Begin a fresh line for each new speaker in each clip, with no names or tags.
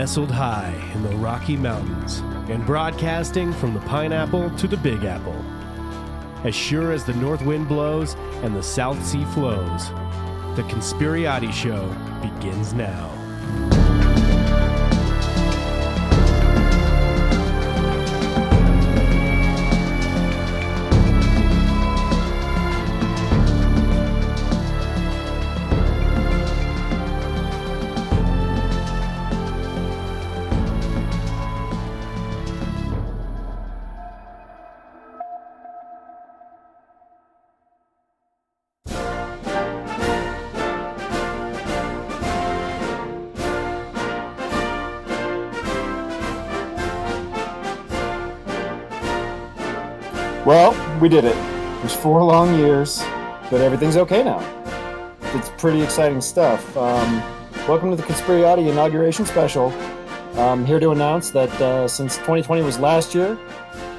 Nestled high in the Rocky Mountains and broadcasting from the Pineapple to the Big Apple. As sure as the north wind blows and the South Sea flows, the Conspirati Show begins now.
Well, we did it. It was 4 long years, but everything's okay now. It's pretty exciting stuff. Welcome to the Conspirati Inauguration Special. I'm here to announce that since 2020 was last year,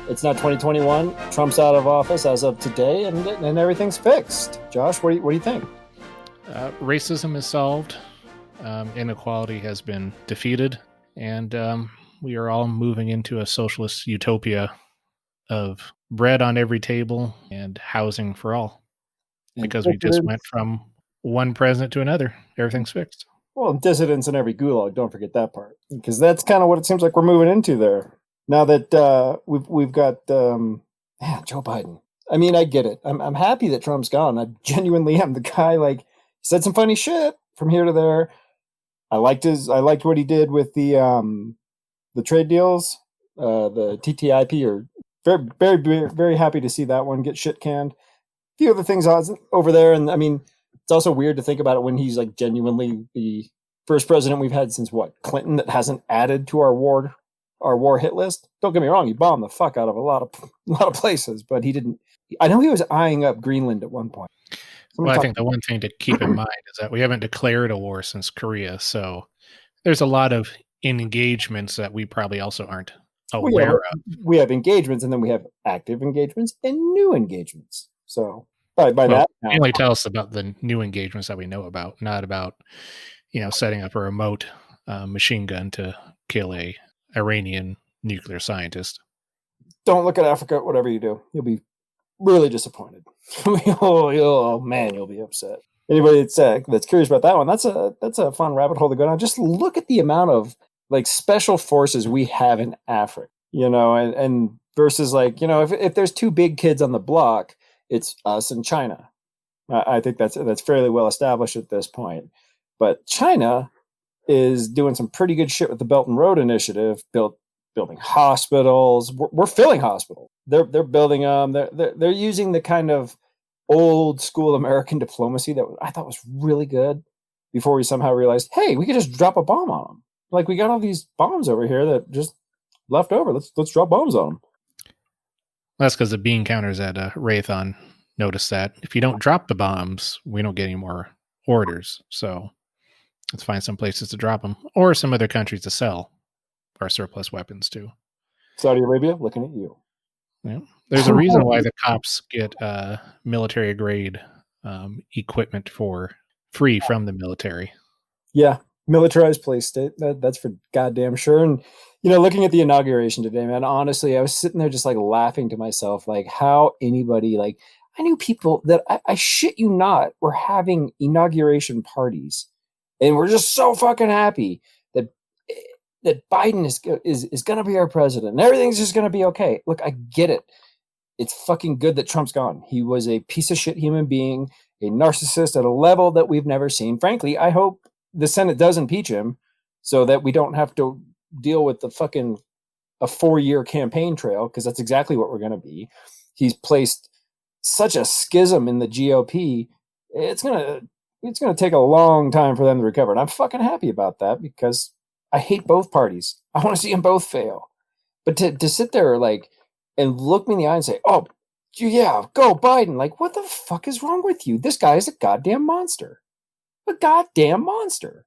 it's now 2021. Trump's out of office as of today, and everything's fixed. Josh, what do you think?
Racism is solved. Inequality has been defeated, and we are all moving into a socialist utopia of bread on every table and housing for all, because we just went from one president to another. Everything's fixed.
Well, dissidents in every gulag. Don't forget that part, because that's kind of what it seems like we're moving into there. Now that we've got Joe Biden. I mean, I get it. I'm happy that Trump's gone. I genuinely am. The guy he said some funny shit from here to there. I liked what he did with the trade deals, the TTIP or. Very, very, very happy to see that one get shit canned. A few other things over there, and I mean, it's also weird to think about it when he's genuinely the first president we've had since Clinton that hasn't added to our war hit list. Don't get me wrong, he bombed the fuck out of a lot of places, but he didn't. I know he was eyeing up Greenland at one point.
Well, I think the one thing to keep in mind is that we haven't declared a war since Korea, so there's a lot of engagements that we probably also aren't aware of.
We have engagements, and then we have active engagements and new engagements. So by that,
only tell us about the new engagements that we know about, not about setting up a remote machine gun to kill a Iranian nuclear scientist.
Don't look at Africa. Whatever you do, you'll be really disappointed. Oh man, you'll be upset. Anybody that's curious about that one, that's a fun rabbit hole to go down. Just look at the amount of special forces we have in Africa, and versus if there's 2 big kids on the block, it's us and China. I think that's fairly well established at this point. But China is doing some pretty good shit with the Belt and Road Initiative, building hospitals. We're filling hospitals. They're building them. They're using the kind of old school American diplomacy that I thought was really good before we somehow realized, hey, we could just drop a bomb on them. We got all these bombs over here that just left over. Let's drop bombs on them.
That's because the bean counters at Raython noticed that if you don't drop the bombs, we don't get any more orders. So let's find some places to drop them, or some other countries to sell our surplus weapons to.
Saudi Arabia, looking at you.
Yeah, there's a reason why the cops get military grade equipment for free from the military.
Yeah. Militarized police state. That's for goddamn sure. And looking at the inauguration today, man, honestly, I was sitting there just laughing to myself, how anybody I knew people that I shit you not were having inauguration parties, and we're just so fucking happy that Biden is going to be our president and everything's just going to be okay. Look, I get it. It's fucking good that Trump's gone. He was a piece of shit human being, a narcissist at a level that we've never seen. Frankly, I hope the Senate does impeach him so that we don't have to deal with a 4-year campaign trail, because that's exactly what we're going to be. He's placed such a schism in the GOP. It's going to take a long time for them to recover. And I'm fucking happy about that, because I hate both parties. I want to see them both fail. But to sit there and look me in the eye and say, oh, yeah, go Biden. What the fuck is wrong with you? This guy is a goddamn monster. A goddamn monster,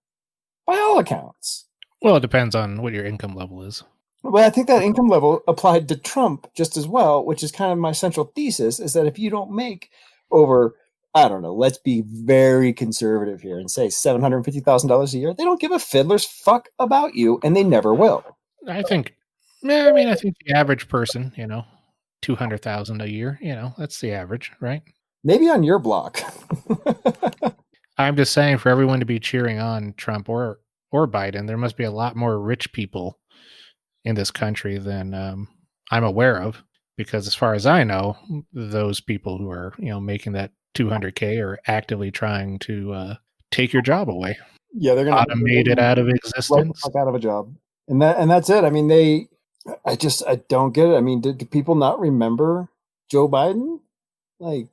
by all accounts.
Well, it depends on what your income level is.
Well, I think that income level applied to Trump just as well, which is kind of my central thesis, is that if you don't make over I don't know, let's be very conservative here and say $750,000 a year. They don't give a fiddler's fuck about you, and they never will.
I think the average person, 200,000 a year, that's the average, right?
Maybe on your block.
I'm just saying, for everyone to be cheering on Trump or Biden, there must be a lot more rich people in this country than I'm aware of, because as far as I know, those people who are, making that 200K are actively trying to take your job away.
Yeah, they're going to
automate it out of
right the
existence.
fuck out of a job. And that's it. I mean, I don't get it. I mean, do people not remember Joe Biden? Like,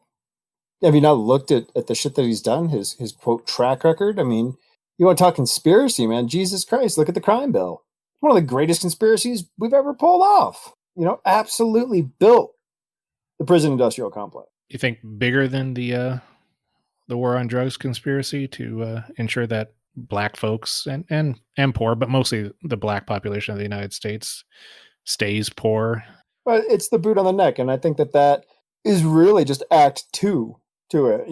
have you not looked at the shit that he's done? His quote track record? I mean, you want to talk conspiracy, man? Jesus Christ, look at the crime bill. One of the greatest conspiracies we've ever pulled off. Absolutely built the prison industrial complex.
You think bigger than the war on drugs conspiracy to ensure that black folks and poor, but mostly the black population of the United States stays poor?
But it's the boot on the neck, and I think that is really just act 2 to it.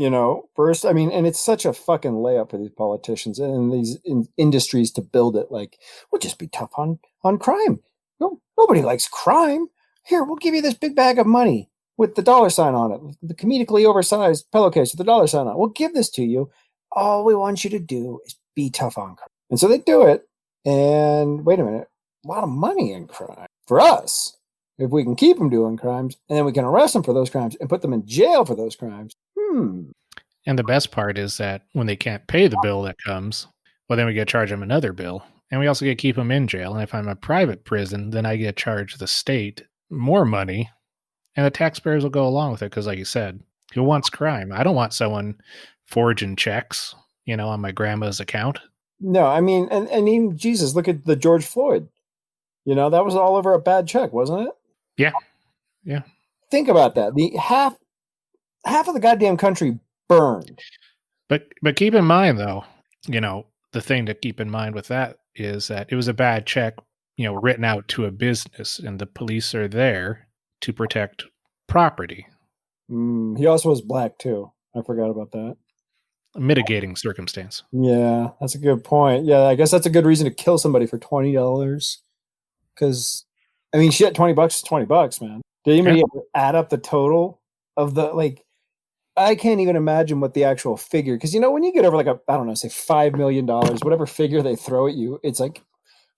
First, I mean, and it's such a fucking layup for these politicians and these industries to build it. Like, we'll just be tough on crime. No, nobody likes crime. Here, we'll give you this big bag of money with the dollar sign on it, the comedically oversized pillowcase with the dollar sign on it. We'll give this to you. All we want you to do is be tough on crime. And so they do it. And wait a minute, a lot of money in crime for us. If we can keep them doing crimes, and then we can arrest them for those crimes and put them in jail for those crimes.
And the best part is that when they can't pay the bill that comes, well, then we get to charge them another bill. And we also get to keep them in jail. And if I'm a private prison, then I get to charge the state more money. And the taxpayers will go along with it because, like you said, who wants crime? I don't want someone forging checks, on my grandma's account.
No, I mean, and even Jesus, look at the George Floyd. That was all over a bad check, wasn't it?
Yeah.
Think about that. The half of the goddamn country burned.
But keep in mind, though, the thing to keep in mind with that is that it was a bad check, written out to a business, and the police are there to protect property.
He also was black too. I forgot about that.
A mitigating circumstance.
Yeah, that's a good point. Yeah, I guess that's a good reason to kill somebody for $20. Because, I mean, shit, $20 is $20, man. Did anybody ever add up the total of the, I can't even imagine what the actual figure, because, when you get over say $5 million, whatever figure they throw at you, it's like,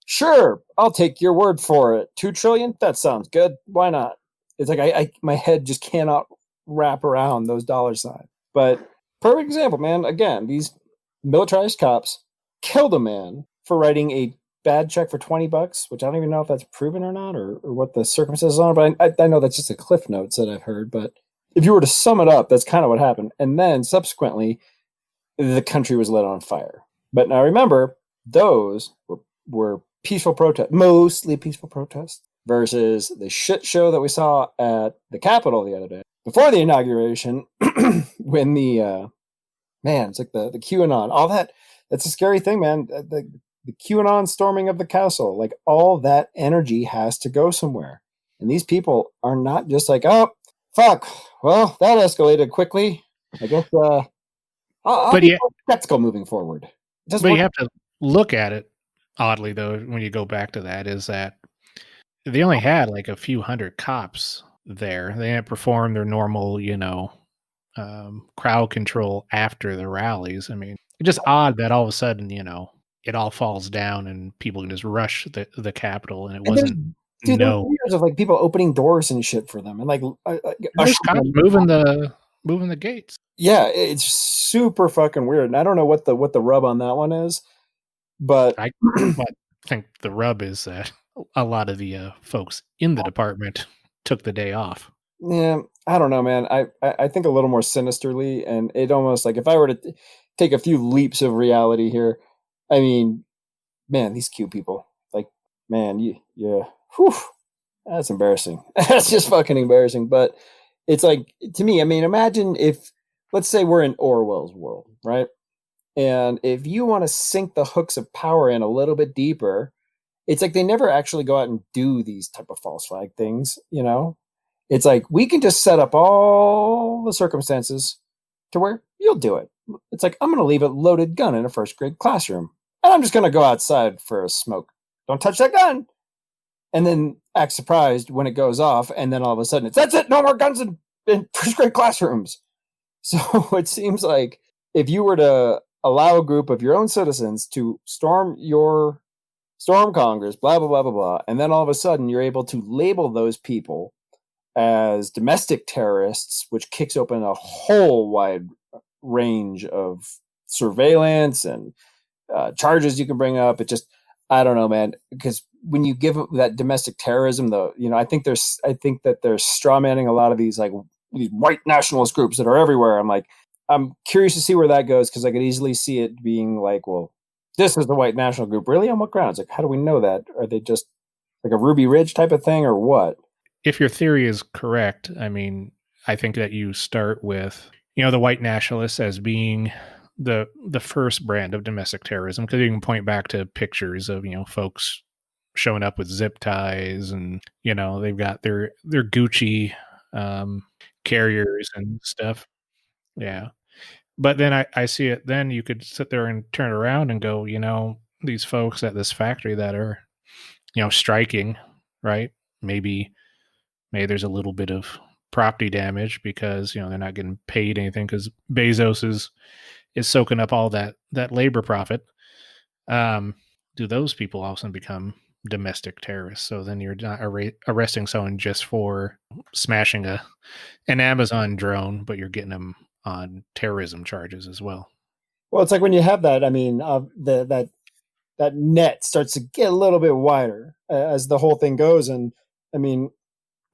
sure, I'll take your word for it. 2 trillion? That sounds good. Why not? It's like, my head just cannot wrap around those dollar signs. But perfect example, man. Again, these militarized cops killed a man for writing a bad check for $20, which I don't even know if that's proven or not, or what the circumstances are. But I know that's just a cliff notes that I've heard. But if you were to sum it up, that's kind of what happened. And then subsequently, the country was lit on fire. But now remember, those were peaceful protests, mostly peaceful protests, versus the shit show that we saw at the Capitol the other day before the inauguration, when it's like the QAnon, all that. That's a scary thing, man. The QAnon storming of the castle, like all that energy has to go somewhere. And these people are not just like, oh, fuck, well, that escalated quickly. I guess I'll be skeptical moving forward.
But you have to look at it oddly, though, when you go back to that, is that they only had like a few hundred cops there. They didn't perform their normal, crowd control after the rallies. I mean, it's just odd that all of a sudden, it all falls down and people can just rush the Capitol, and it wasn't.
Dude, videos of people opening doors and shit for them, and
there's cops moving the gates.
Yeah, it's super fucking weird, and I don't know what the rub on that one is, but
I think the rub is that a lot of the folks in the department took the day off.
Yeah, I don't know, man. I think a little more sinisterly, and it almost like if I were to take a few leaps of reality here. I mean, man, these Q people, whew, that's embarrassing. That's just fucking embarrassing. But it's like, to me, I mean, imagine if, let's say we're in Orwell's world, right? And if you want to sink the hooks of power in a little bit deeper, it's like they never actually go out and do these type of false flag things, It's like, we can just set up all the circumstances to where you'll do it. It's like, I'm going to leave a loaded gun in a first grade classroom, and I'm just going to go outside for a smoke. Don't touch that gun. And then act surprised when it goes off, and then all of a sudden that's it, no more guns in first grade classrooms. So it seems like if you were to allow a group of your own citizens to storm Congress, blah, blah, blah, blah, blah, and then all of a sudden you're able to label those people as domestic terrorists, which kicks open a whole wide range of surveillance and charges you can bring up. It just, I don't know, man, because when you give that domestic terrorism, though, I think that they're strawmanning a lot of these these white nationalist groups that are everywhere. I'm curious to see where that goes, because I could easily see it being like, well, this is the white national group. Really? On what grounds? Like, how do we know that? Are they just like a Ruby Ridge type of thing, or what?
If your theory is correct, I mean, I think that you start with, the white nationalists as being the first brand of domestic terrorism, because you can point back to pictures of, folks showing up with zip ties, and, they've got their Gucci carriers and stuff. Yeah. But then I see it, then you could sit there and turn around and go, these folks at this factory that are, striking, right? Maybe there's a little bit of property damage because, they're not getting paid anything because Bezos is soaking up all that labor profit. Do those people also become domestic terrorists? So then you're not arresting someone just for smashing an Amazon drone, but you're getting them on terrorism charges as well.
Well, it's like when you have that, I mean, that net starts to get a little bit wider as the whole thing goes. And I mean,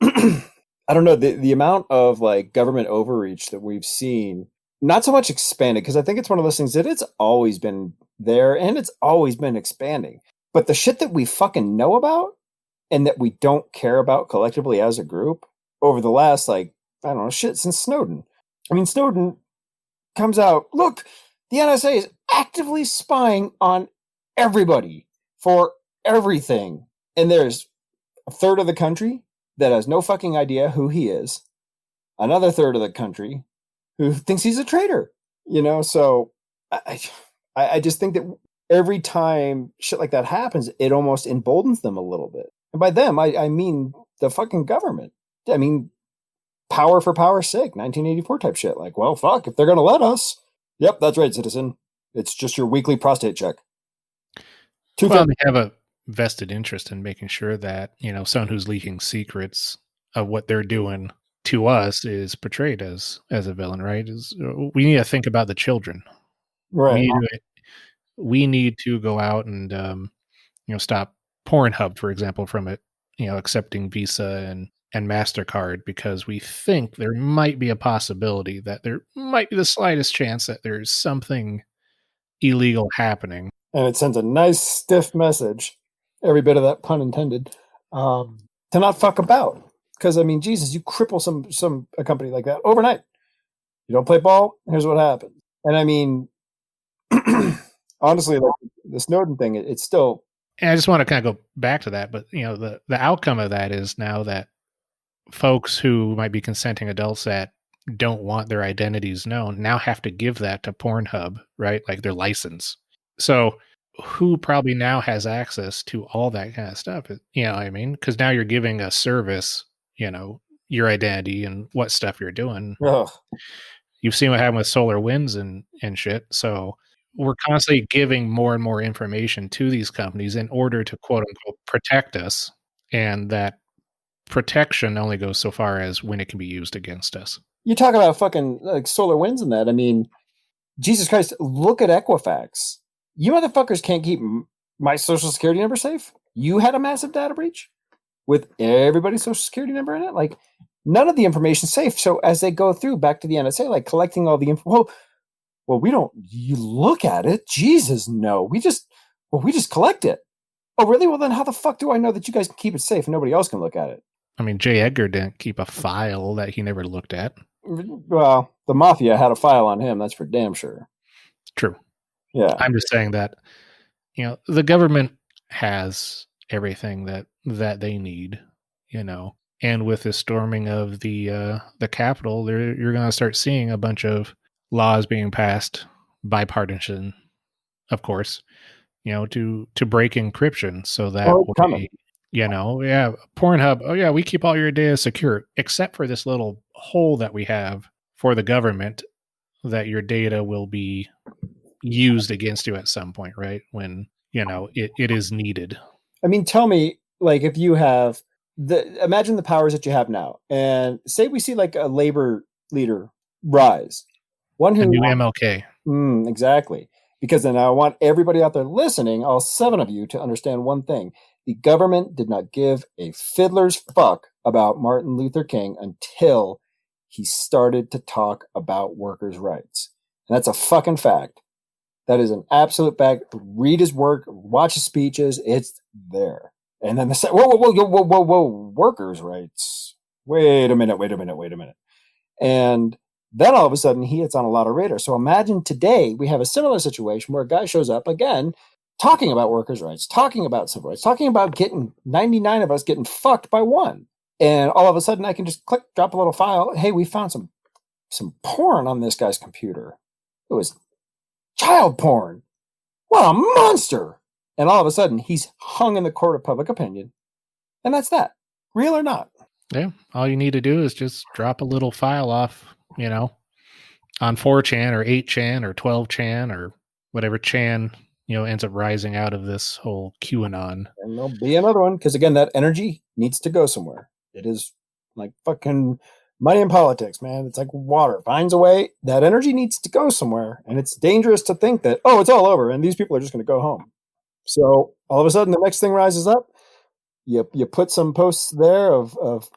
I don't know, the amount of government overreach that we've seen, not so much expanded, because I think it's one of those things that it's always been there and it's always been expanding. But the shit that we fucking know about and that we don't care about collectively as a group over the last, I don't know, shit, since Snowden. I mean, Snowden comes out, look, the NSA is actively spying on everybody for everything. And there's a third of the country that has no fucking idea who he is. Another third of the country who thinks he's a traitor, So I just think that every time shit like that happens, it almost emboldens them a little bit. And by them, I mean the fucking government. I mean, power for power's sake, 1984 type shit. Like, well, fuck, if they're going to let us. Yep, that's right, citizen. It's just your weekly prostate check.
They have a vested interest in making sure that, someone who's leaking secrets of what they're doing to us is portrayed as a villain, right? We need to think about the children.
Right.
We need to go out and, stop Pornhub, for example, from it, accepting Visa and MasterCard, because we think there might be a possibility that there might be the slightest chance that there's something illegal happening.
And it sends a nice stiff message, every bit of that pun intended, to not fuck about. Because, I mean, Jesus, you cripple a company like that overnight. You don't play ball, here's what happens. And I mean, honestly, the Snowden thing, it's still...
And I just want to kind of go back to that, but, the outcome of that is now that folks who might be consenting adults that don't want their identities known now have to give that to Pornhub, right? Like their license. So who probably now has access to all that kind of stuff? You know what I mean? Because now you're giving a service, your identity and what stuff you're doing.
Ugh.
You've seen what happened with solar winds and shit. So we're constantly giving more and more information to these companies in order to quote unquote protect us. And that protection only goes so far as when it can be used against us.
You talk about fucking solar winds and that. I mean, Jesus Christ, look at Equifax. You motherfuckers can't keep my social security number safe. You had a massive data breach with everybody's social security number in it. Like, none of the information's safe. So as they go through back to the NSA, collecting all the info, well, we don't, you look at it. Jesus, no, we just collect it. Oh, really? Well, then how the fuck do I know that you guys can keep it safe and nobody else can look at it?
I mean, J. Edgar didn't keep a file that he never looked at.
Well, the mafia had a file on him. That's for damn sure.
True.
Yeah.
I'm just saying that, the government has everything that they need, and with the storming of the Capitol, you're going to start seeing a bunch of laws being passed, bipartisan, of course, to break encryption so that
Oh, it's coming.
way, yeah, Pornhub, oh yeah, we keep all your data secure, except for this little hole that we have for the government that your data will be used against you at some point, right? When, it is needed.
I mean, tell me, like, if you have imagine the powers that you have now, and say we see like a labor leader rise, one
A
who
new MLK.
Exactly. Because then I want everybody out there listening, all 7 of you, to understand one thing. The government did not give a fiddler's fuck about Martin Luther King until he started to talk about workers' rights. And that's a fucking fact. That is an absolute fact. Read his work, watch his speeches. It's there. And then whoa, workers' rights. Wait a minute. And then all of a sudden he hits on a lot of radar. So imagine today we have a similar situation where a guy shows up again talking about workers' rights, talking about civil rights, talking about getting 99 of us getting fucked by one. And all of a sudden I can just click, drop a little file. Hey, we found some porn on this guy's computer. It was child porn. What a monster. And all of a sudden he's hung in the court of public opinion. And that's that. Real or not.
Yeah. All you need to do is just drop a little file off, on 4chan or 8chan or 12chan or whatever chan, ends up rising out of this whole QAnon.
And there'll be another one, because again, that energy needs to go somewhere. It is like fucking money in politics, man. It's like water. Finds a way. That energy needs to go somewhere. And it's dangerous to think that, oh, it's all over and these people are just going to go home. So all of a sudden the next thing rises up. You put some posts there of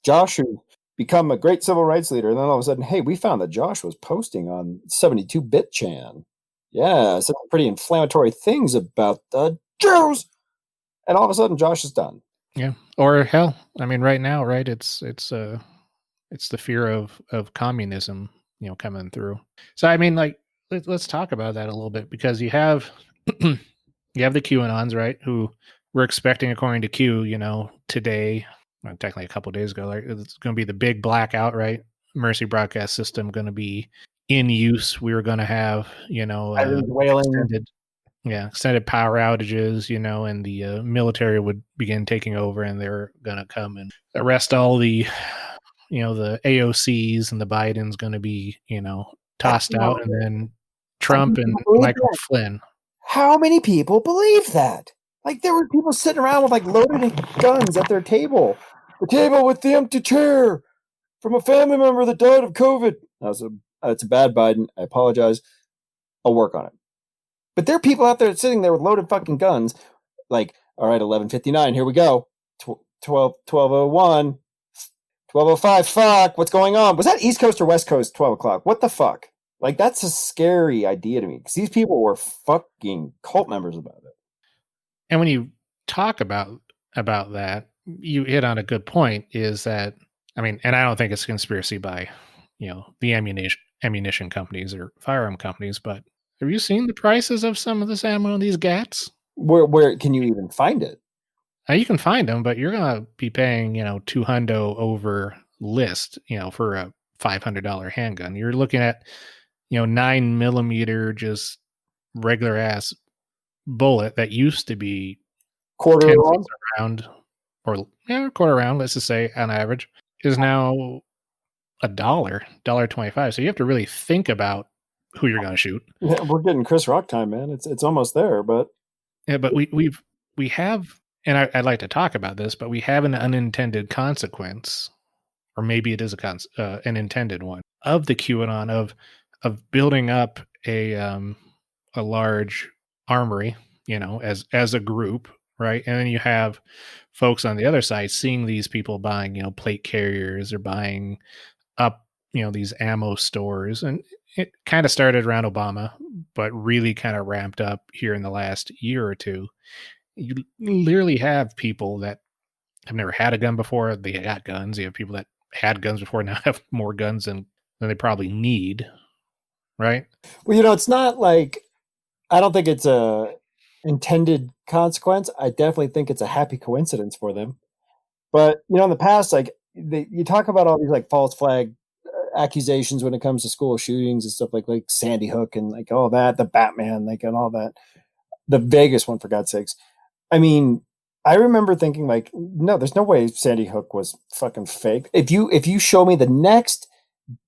Josh, who become a great civil rights leader. And then all of a sudden, hey, we found that Josh was posting on 72-bit Chan. Yeah, some pretty inflammatory things about the Jews. And all of a sudden, Josh is done.
Yeah. Or hell, I mean, right now, right? It's the fear of communism, coming through. So, I mean, like, let's talk about that a little bit, because you have the QAnons, right? Who we're expecting, according to Q, today, well, technically a couple of days ago, like, it's going to be the big blackout, right? Mercy broadcast system going to be in use. We were going to have, extended power outages, and the military would begin taking over, and they're going to come and arrest all the, the AOCs, and the Biden's going to be, tossed out, and then Trump and Michael Flynn.
How many people believe that? Like, there were people sitting around with like loaded guns at their table. The table with the empty chair from a family member that died of COVID. It's a bad Biden. I apologize. I'll work on it. But there are people out there sitting there with loaded fucking guns. Like, all right, 11:59, here we go. 12:01, 12:05. Fuck, what's going on? Was that East Coast or West Coast? 12 o'clock. What the fuck? Like, that's a scary idea to me, because these people were fucking cult members about it.
And when you talk about that, you hit on a good point, is that, I mean, and I don't think it's a conspiracy by, the ammunition companies or firearm companies, but have you seen the prices of some of this ammo and these GATs?
Where can you even find it?
You can find them, but you're going to be paying, $200 over list, for a $500 handgun. You're looking at, 9mm, just regular ass bullet that used to be
quarter
round, or quarter round, let's just say on average, is now $1.25. So you have to really think about who you're going to shoot.
Yeah, we're getting Chris Rock time, man. It's almost there, but
yeah, but we have, and I'd like to talk about this, but we have an unintended consequence, or maybe it is an intended one, of the QAnon of building up a large armory, as a group, right? And then you have folks on the other side seeing these people buying, plate carriers, or buying up, these ammo stores. And it kind of started around Obama, but really kind of ramped up here in the last year or two. You literally have people that have never had a gun before. They got guns. You have people that had guns before, now have more guns than they probably need. Right.
Well, it's not like, I don't think it's a intended consequence. I definitely think it's a happy coincidence for them. But, in the past, like, you talk about all these like false flag accusations when it comes to school shootings and stuff like Sandy Hook and like all that, the Batman, like and all that, the Vegas one for God's sakes. I mean, I remember thinking like, no, there's no way Sandy Hook was fucking fake. If you show me the next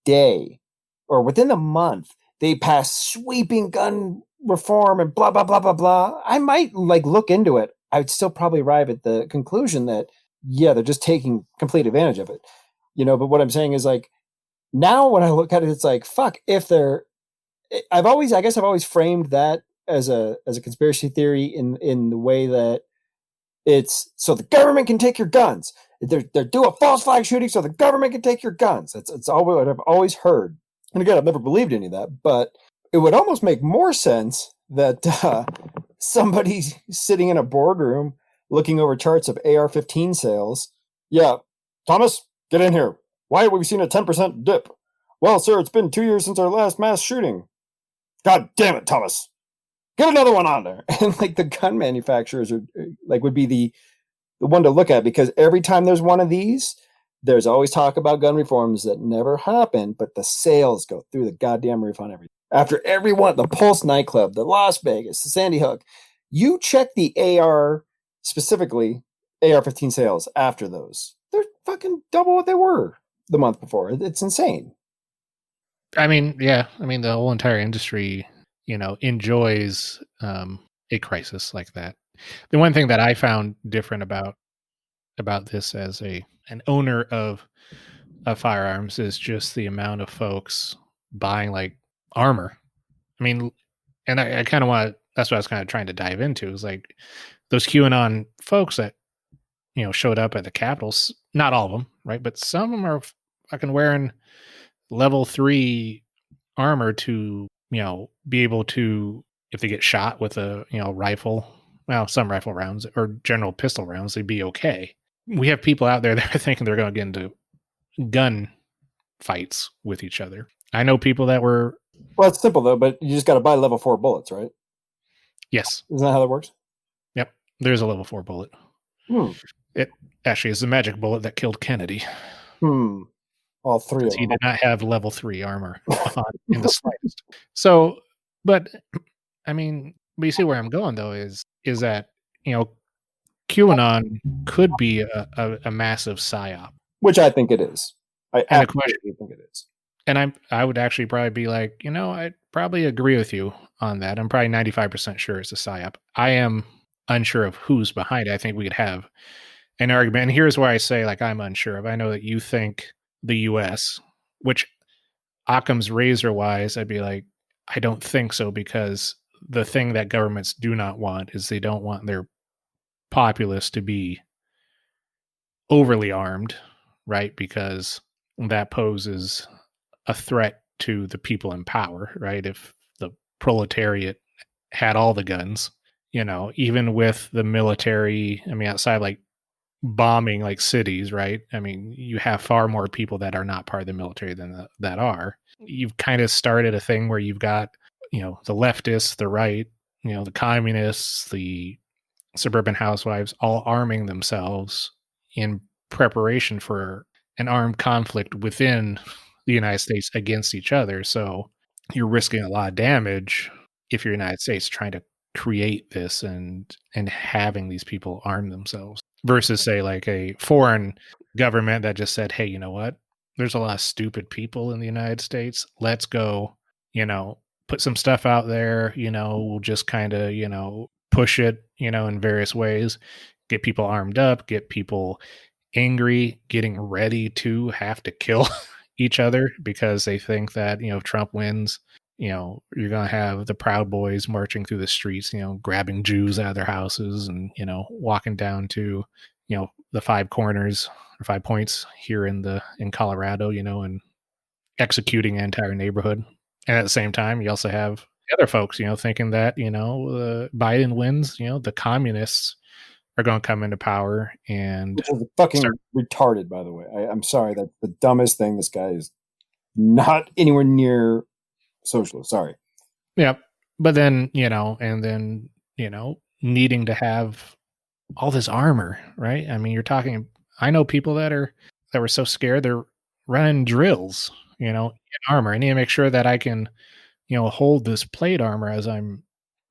day or within a month they pass sweeping gun reform and blah blah blah blah blah, I might like look into it. I'd still probably arrive at the conclusion that yeah, they're just taking complete advantage of it, But what I'm saying is like now when I look at it, it's like fuck. If they're, I guess I've always framed that as a conspiracy theory in the way that it's so the government can take your guns. They're doing false flag shooting so the government can take your guns. It's all what I've always heard. And again, I've never believed any of that, but it would almost make more sense that somebody sitting in a boardroom looking over charts of AR-15 sales. Yeah, Thomas, get in here. Why have we seen a 10% dip? Well, sir, it's been 2 years since our last mass shooting. God damn it, Thomas. Get another one on there. And like the gun manufacturers are like would be the one to look at, because every time there's one of these, there's always talk about gun reforms that never happen, but the sales go through the goddamn roof on everything. After every one, the Pulse nightclub, the Las Vegas, the Sandy Hook, you check the AR, specifically AR-15 sales after those. They're fucking double what they were the month before. It's insane.
I mean, yeah. I mean, the whole entire industry, enjoys a crisis like that. The one thing that I found different about this as an owner of firearms is just the amount of folks buying like armor. I mean, and I kind of want, that's what I was kind of trying to dive into, is like those QAnon folks that showed up at the Capitals. Not all of them, right? But some of them are fucking wearing level 3 armor to be able to, if they get shot with a rifle, well, some rifle rounds or general pistol rounds, they'd be okay. We have people out there that are thinking they're going to get into gun fights with each other. I know people that were.
Well, it's simple though, but you just got to buy level 4 bullets, right?
Yes.
Isn't that how that works?
Yep. There's a level 4 bullet. It actually is the magic bullet that killed Kennedy.
All three of them.
He did not have level 3 armor in the slightest. So, but I mean, but you see where I'm going though is that QAnon could be a massive psyop,
which I think it is. I absolutely think it is.
And I would actually probably be like, I'd probably agree with you on that. I'm probably 95% sure it's a psyop. I am unsure of who's behind it. I think we could have an argument. And here's where I say, like, I'm unsure of. I know that you think the U.S., which Occam's razor wise, I'd be like, I don't think so, because the thing that governments do not want is they don't want their populace to be overly armed, right? Because that poses a threat to the people in power, right? If the proletariat had all the guns, even with the military, I mean, outside like bombing like cities, right? I mean, you have far more people that are not part of the military than that are. You've kind of started a thing where you've got, the leftists, the right, the communists, the suburban housewives all arming themselves in preparation for an armed conflict within the United States against each other. So you're risking a lot of damage if you're United States trying to create this and having these people arm themselves, versus say like a foreign government that just said, hey, you know what? There's a lot of stupid people in the United States. Let's go, put some stuff out there, we'll just kind of, push it, in various ways, get people armed up, get people angry, getting ready to have to kill each other because they think that, if Trump wins, you're going to have the Proud Boys marching through the streets, grabbing Jews out of their houses and, walking down to, the 5 corners or 5 points here in Colorado, and executing an entire neighborhood. And at the same time, you also have the other folks, thinking that, Biden wins, the communists are going to come into power and
fucking retarded, by the way. I'm sorry. That's the dumbest thing. This guy is not anywhere near socialist. Sorry.
Yeah. But then, and then, needing to have all this armor, right? I mean, you're talking, I know people that were so scared they're running drills, in armor. I need to make sure that I can, hold this plate armor as I'm,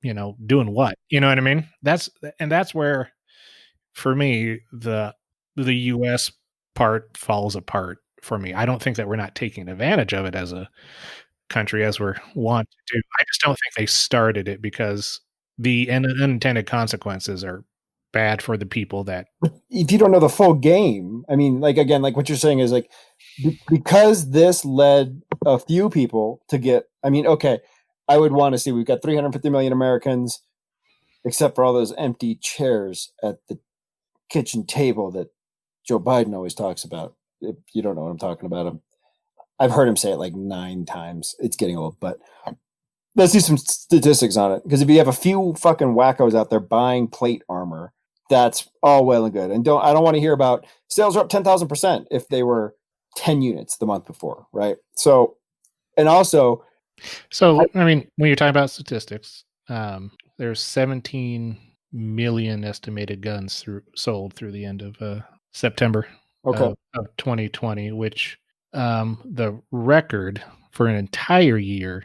doing what? You know what I mean? That's where, for me, the US part falls apart for me. I don't think that we're not taking advantage of it as a country as we're want to do. I just don't think they started it because the unintended consequences are bad for the people that.
If you don't know the full game, I mean, like, again, like what you're saying is like, because this led a few people to get, I mean, okay, I would want to see, we've got 350 million Americans, except for all those empty chairs at the kitchen table that Joe Biden always talks about. If you don't know what I'm talking about, I've heard him say it like 9 times. It's getting old, but let's see some statistics on it. Because if you have a few fucking wackos out there buying plate armor, that's all well and good. And I don't want to hear about sales are up 10,000% if they were 10 units the month before, right? So, and also,
I mean, when you're talking about statistics, there's 17 million estimated guns sold through the end of September of 2020, which the record for an entire year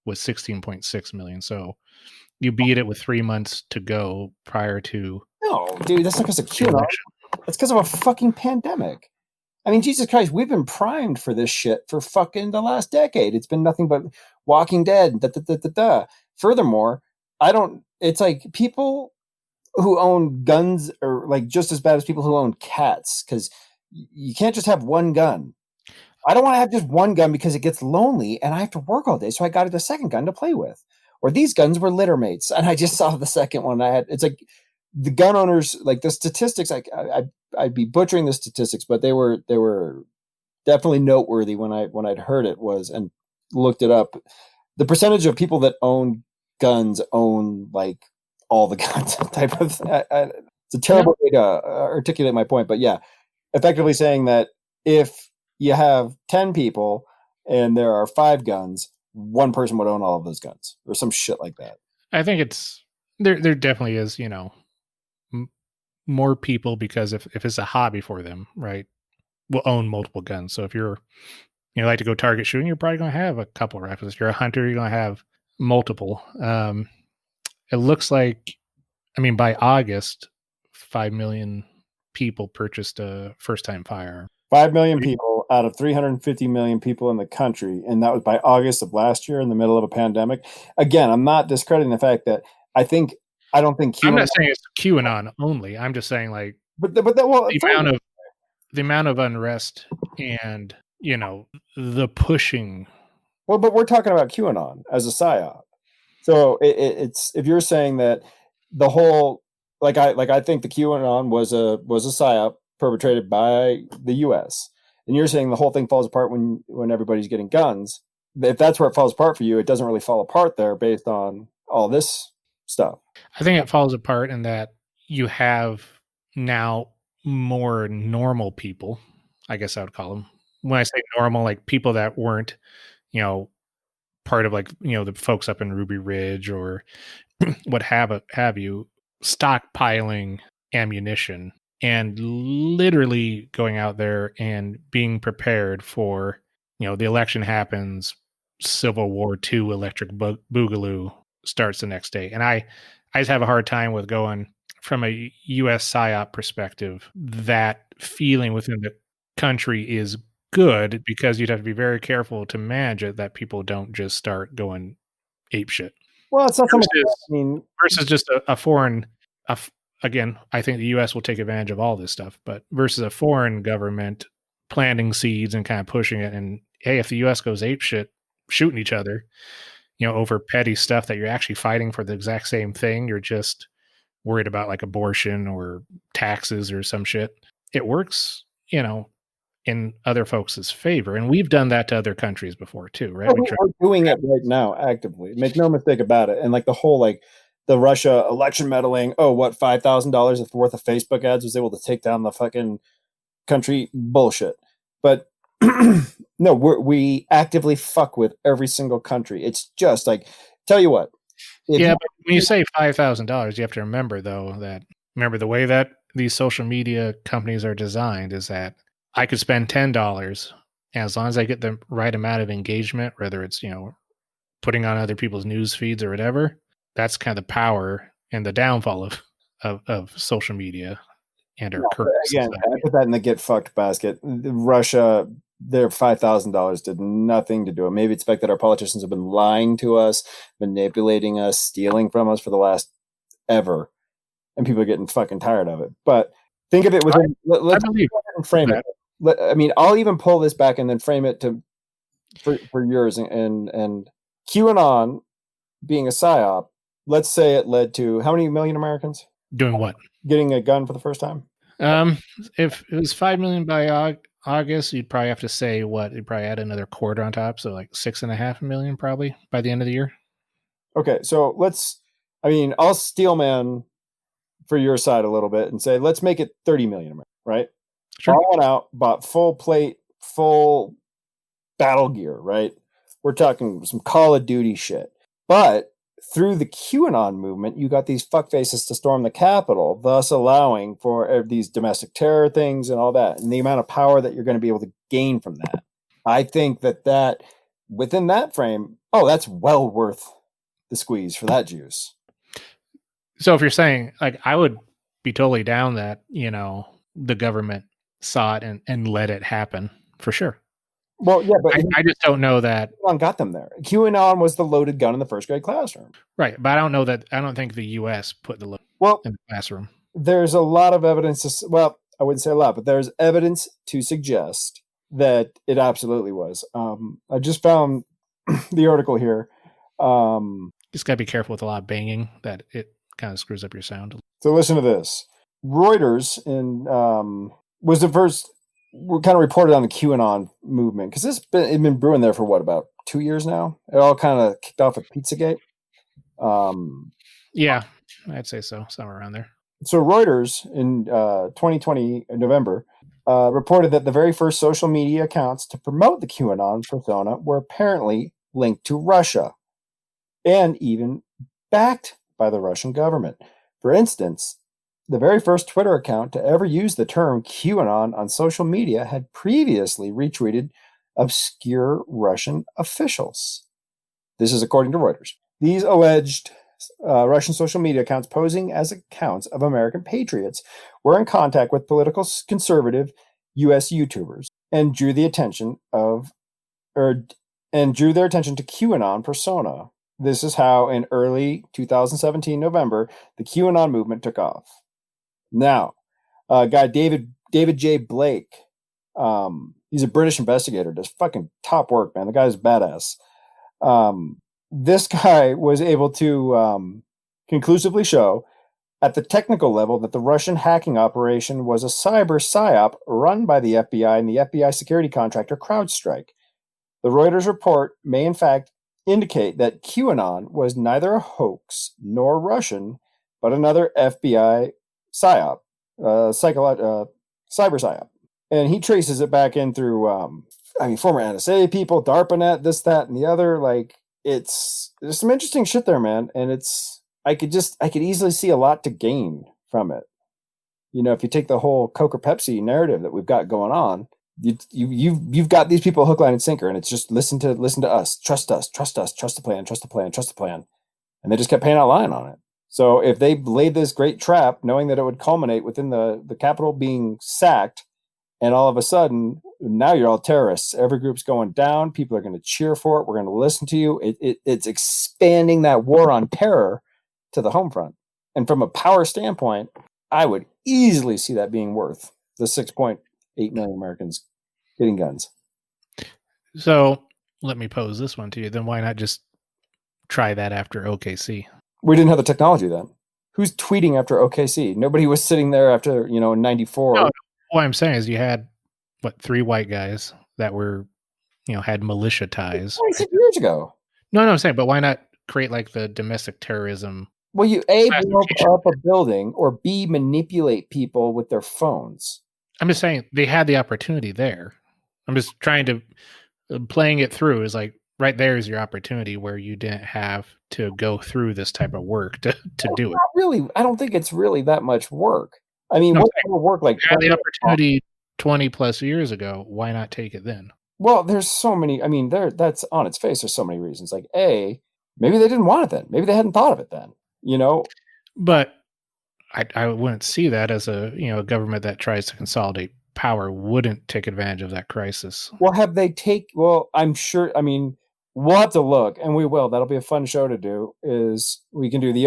was 16.6 million. So you beat it with 3 months to go prior to.
No, dude, that's not because of QAnon. That's because of a fucking pandemic. I mean, Jesus Christ, we've been primed for this shit for fucking the last decade. It's been nothing but Walking Dead. Furthermore, it's like people who own guns are like just as bad as people who own cats, because you can't just have one gun. I don't want to have just one gun because it gets lonely and I have to work all day. So I got a second gun to play with. Or these guns were litter mates. And I just saw the second one it's like the gun owners, like the statistics, I'd be butchering the statistics, but they were definitely noteworthy when I'd heard it and looked it up. The percentage of people that own guns own like all the guns type of it's a terrible way to articulate my point, but yeah, effectively saying that if you have 10 people and there are 5 guns, one person would own all of those guns or some shit like that.
I think there definitely is, more people, because if it's a hobby for them, right, will own multiple guns. So if you're, like to go target shooting, you're probably going to have a couple of rifles. If you're a hunter, you're going to have multiple. It looks like, I mean, by August, 5 million people purchased a first-time firearm.
5 million people out of 350 million people in the country, and that was by August of last year in the middle of a pandemic. Again, I'm not discrediting the fact that I don't think QAnon,
I'm not saying it's QAnon only. I'm just saying, like,
the
amount of unrest and the pushing.
Well, but we're talking about QAnon as a psyop. So it's if you're saying that the whole I think the QAnon was a psyop perpetrated by the U.S. and you're saying the whole thing falls apart when everybody's getting guns. If that's where it falls apart for you, it doesn't really fall apart there based on all this stuff.
I think it falls apart in that you have now more normal people, I guess I would call them. When I say normal, like people that weren't, part of the folks up in Ruby Ridge or what have you, stockpiling ammunition and literally going out there and being prepared for, the election happens, Civil War II electric boogaloo starts the next day. And I just have a hard time with going from a U.S. PSYOP perspective. That feeling within the country is good because you'd have to be very careful to manage it, that people don't just start going ape shit.
Well, it's not
versus just a foreign. Again, I think the U.S. will take advantage of all this stuff, but versus a foreign government planting seeds and kind of pushing it. And hey, if the U.S. goes ape shit, shooting each other, over petty stuff that you're actually fighting for the exact same thing, you're just worried about like abortion or taxes or some shit. It works, in other folks' favor. And we've done that to other countries before too, right?
We're doing it right now actively. Make no mistake about it. And like the whole, the Russia election meddling, $5,000 worth of Facebook ads was able to take down the fucking country bullshit. But no, we actively fuck with every single country. It's just like, tell you what.
But when you say $5,000, you have to remember the way that these social media companies are designed is that I could spend $10 And as long as I get the right amount of engagement, whether it's, putting on other people's news feeds or whatever, that's kind of the power and the downfall of social media and our current
Again,
society.
I put that in the get fucked basket. Russia, their $5,000 did nothing to do it. Maybe it's the fact that our politicians have been lying to us, manipulating us, stealing from us for the last ever, and people are getting fucking tired of it. But think of it within. Let's frame it. I mean, I'll even pull this back and then frame it for yours and QAnon being a psyop. Let's say it led to how many million Americans
doing what?
Getting a gun for the first time.
If it was 5 million by August, you'd probably have to say what? You'd probably add another quarter on top, so like 6.5 million probably by the end of the year.
Okay, so I'll steel man for your side a little bit and say let's make it 30 million, right?
Sure.
I went out, bought full plate, full battle gear, right? We're talking some Call of Duty shit, but through the QAnon movement, you got these fuckfaces to storm the Capitol, thus allowing for these domestic terror things and all that, and the amount of power that you're going to be able to gain from that. I think that within that frame, that's well worth the squeeze for that juice.
So if you're saying, like, I would be totally down that, the government saw it and let it happen for sure.
Well, yeah, but
I just don't know that
QAnon got them there. QAnon was the loaded gun in the first grade classroom.
Right, but I don't think the U.S. put the load in the classroom.
There's a lot of evidence. I wouldn't say a lot, but there's evidence to suggest that it absolutely was. I just found the article here.
Just gotta be careful with a lot of banging that it kind of screws up your sound.
So listen to this. Reuters was the first. We kind of reported on the QAnon movement because it's been brewing there for about 2 years now. It all kind of kicked off at Pizzagate.
Yeah, I'd say so, somewhere around there.
So Reuters in 2020 in November reported that the very first social media accounts to promote the QAnon persona were apparently linked to Russia and even backed by the Russian government. For instance, the very first Twitter account to ever use the term QAnon on social media had previously retweeted obscure Russian officials. This is according to Reuters. These alleged Russian social media accounts posing as accounts of American patriots were in contact with political conservative U.S. YouTubers and drew their attention to QAnon persona. This is how in early 2017 November the QAnon movement took off. Now, guy David J. Blake, he's a British investigator, does fucking top work, man. The guy's badass. This guy was able to conclusively show at the technical level that the Russian hacking operation was a cyber psyop run by the FBI and the FBI security contractor CrowdStrike. The Reuters report may in fact indicate that QAnon was neither a hoax nor Russian, but another FBI psyop, cyber psyop. And he traces it back in through, former NSA people, DARPANet, this, that, and the other. Like, there's some interesting shit there, man. And I could easily see a lot to gain from it. If you take the whole Coke or Pepsi narrative that we've got going on, you've got these people hook, line, and sinker, and it's just listen to us, trust the plan, and they just kept paying out line on it. So if they laid this great trap, knowing that it would culminate within the Capitol being sacked, and all of a sudden now you're all terrorists, every group's going down, people are going to cheer for it, we're going to listen to you. It's expanding that war on terror to the home front. And from a power standpoint, I would easily see that being worth the 6.8 million Americans getting guns.
So let me pose this one to you. Then why not just try that after OKC?
We didn't have the technology then. Who's tweeting after OKC? Nobody was sitting there after, in 94.
No, what I'm saying is you had, 3 white guys that were, had militia ties.
26 years ago.
No, I'm saying, but why not create like the domestic terrorism?
Well, you A, blow up a building, or B, manipulate people with their phones.
I'm just saying they had the opportunity there. I'm just trying to, playing it through is like, right there is your opportunity where you didn't have to go through this type of work to do it.
Really, I don't think it's really that much work. I mean, what kind of work? Like,
you had the opportunity 20 plus years ago. Why not take it then?
Well, there's so many. I mean, that's on its face. There's so many reasons. Like, A, maybe they didn't want it then. Maybe they hadn't thought of it then. You know,
But I wouldn't see that as a government that tries to consolidate power wouldn't take advantage of that crisis.
well, have they take? Well, I'm sure. I mean, we'll have to look, and we will. That'll be a fun show to do. Is we can do the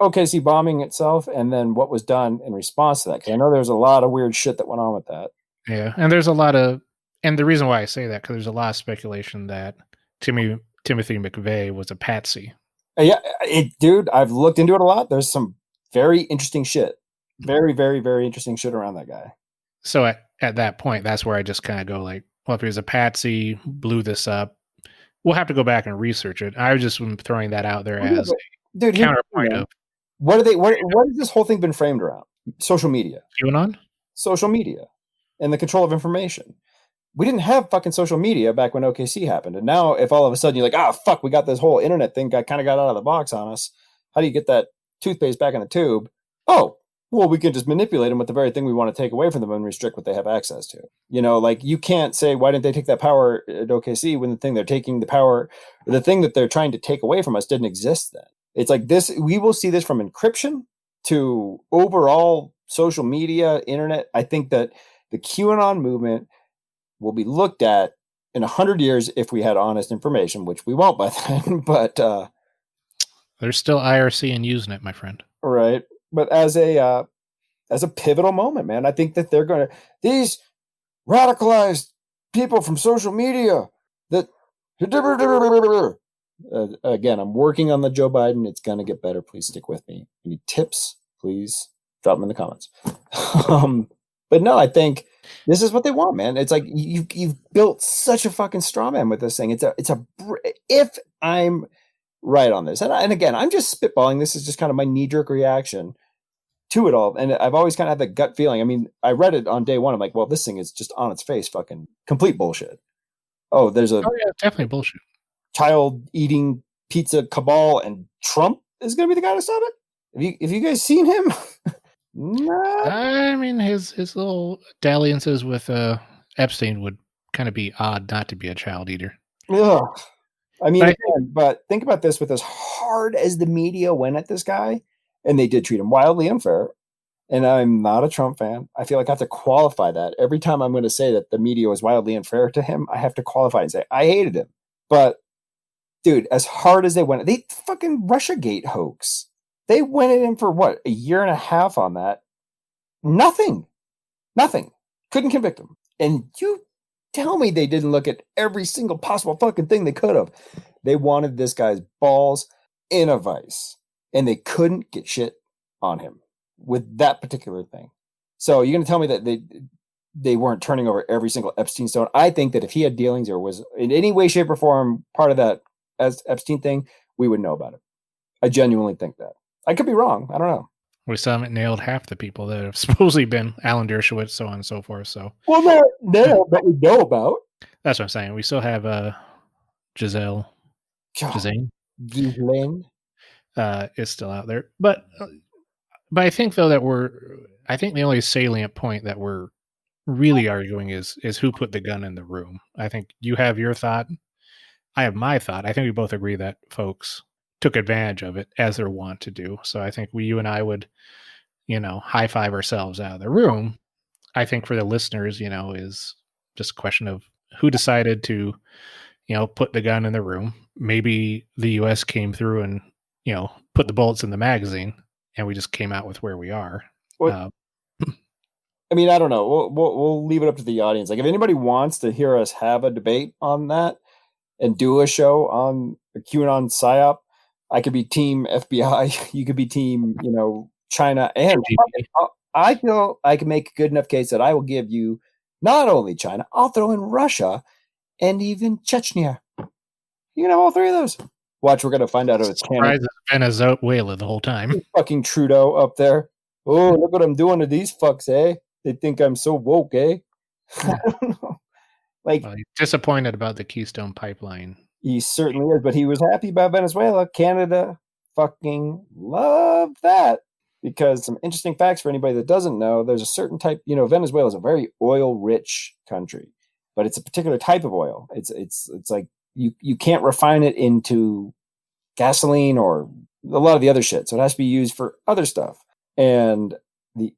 OKC bombing itself, and then what was done in response to that. Because I know there's a lot of weird shit that went on with that.
Yeah, and there's a lot of, and the reason why I say that because there's a lot of speculation that Timothy McVeigh was a patsy.
Yeah, dude, I've looked into it a lot. There's some very interesting shit, very, very, very interesting shit around that guy.
So at that point, that's where I just kind of go like, well, if he was a patsy, blew this up, we'll have to go back and research it. I was just throwing that out there as a counterpoint of
what has this whole thing been framed around? Social media,
QAnon,
social media, and the control of information. We didn't have fucking social media back when OKC happened, and now if all of a sudden you're like, fuck, we got this whole internet thing got out of the box on us. How do you get that toothpaste back in the tube? Oh, well, we can just manipulate them with the very thing we want to take away from them and restrict what they have access to. Like you can't say, why didn't they take that power at OKC when the thing they're taking the power, the thing that they're trying to take away from us didn't exist then. It's like this, we will see this from encryption to overall social media, internet. I think that the QAnon movement will be looked at in 100 years if we had honest information, which we won't by then, but
there's still IRC and Usenet, my friend.
Right. But as a pivotal moment, man, I think that these radicalized people from social media that again, I'm working on the Joe Biden. It's going to get better. Please stick with me. Any tips, please drop them in the comments. But no, I think this is what they want, man. It's like you've built such a fucking straw man with this thing. If I'm right on this, and again, I'm just spitballing. This is just kind of my knee-jerk reaction to it all, and I've always kind of had the gut feeling. I mean, I read it on day one. I'm like, well, this thing is just on its face, fucking complete bullshit. Oh, there's
definitely bullshit.
Child eating pizza cabal, and Trump is going to be the guy to stop it. Have you guys seen him?
Nah. I mean, his little dalliances with Epstein would kind of be odd not to be a child eater.
Yeah. I mean, but think about this: with as hard as the media went at this guy, and they did treat him wildly unfair. And I'm not a Trump fan. I feel like I have to qualify that. Every time I'm going to say that the media was wildly unfair to him, I have to qualify and say, I hated him. But, dude, as hard as they went, they fucking Russiagate hoax. They went at him for what, a year and a half on that? Nothing. Couldn't convict him. And you tell me they didn't look at every single possible fucking thing they could have. They wanted this guy's balls in a vice. And they couldn't get shit on him with that particular thing. So you're going to tell me that they weren't turning over every single Epstein stone? I think that if he had dealings or was in any way, shape, or form part of that as Epstein thing, we would know about it. I genuinely think that. I could be wrong. I don't know.
We still haven't nailed half the people that have supposedly been Alan Dershowitz, so on and so forth. So,
well, not nailed, but we know about.
That's what I'm saying. We still have Ghislaine is still out there, but I think though that I think the only salient point that we're really arguing is who put the gun in the room. I think you have your thought. I have my thought. I think we both agree that folks took advantage of it as they're wont to do. So I think you and I would, high five ourselves out of the room. I think for the listeners, is just a question of who decided to, put the gun in the room. Maybe the U.S. came through and, put the bullets in the magazine, and we just came out with where we are.
I mean, I don't know. We'll leave it up to the audience. Like, if anybody wants to hear us have a debate on that and do a show on a QAnon psyop, I could be team FBI. You could be team, China. And I feel I can make a good enough case that I will give you not only China, I'll throw in Russia and even Chechnya. You can have all three of those. Watch, we're going to find out if it's Canada.
Venezuela the whole time.
Fucking Trudeau up there. Oh, look what I'm doing to these fucks, eh? They think I'm so woke, eh? I don't know.
He's disappointed about the Keystone Pipeline.
He certainly is, but he was happy about Venezuela. Canada fucking loved that. Because some interesting facts for anybody that doesn't know, there's a certain type, Venezuela is a very oil-rich country. but it's a particular type of oil. It's like you can't refine it into gasoline or a lot of the other shit. So it has to be used for other stuff. And the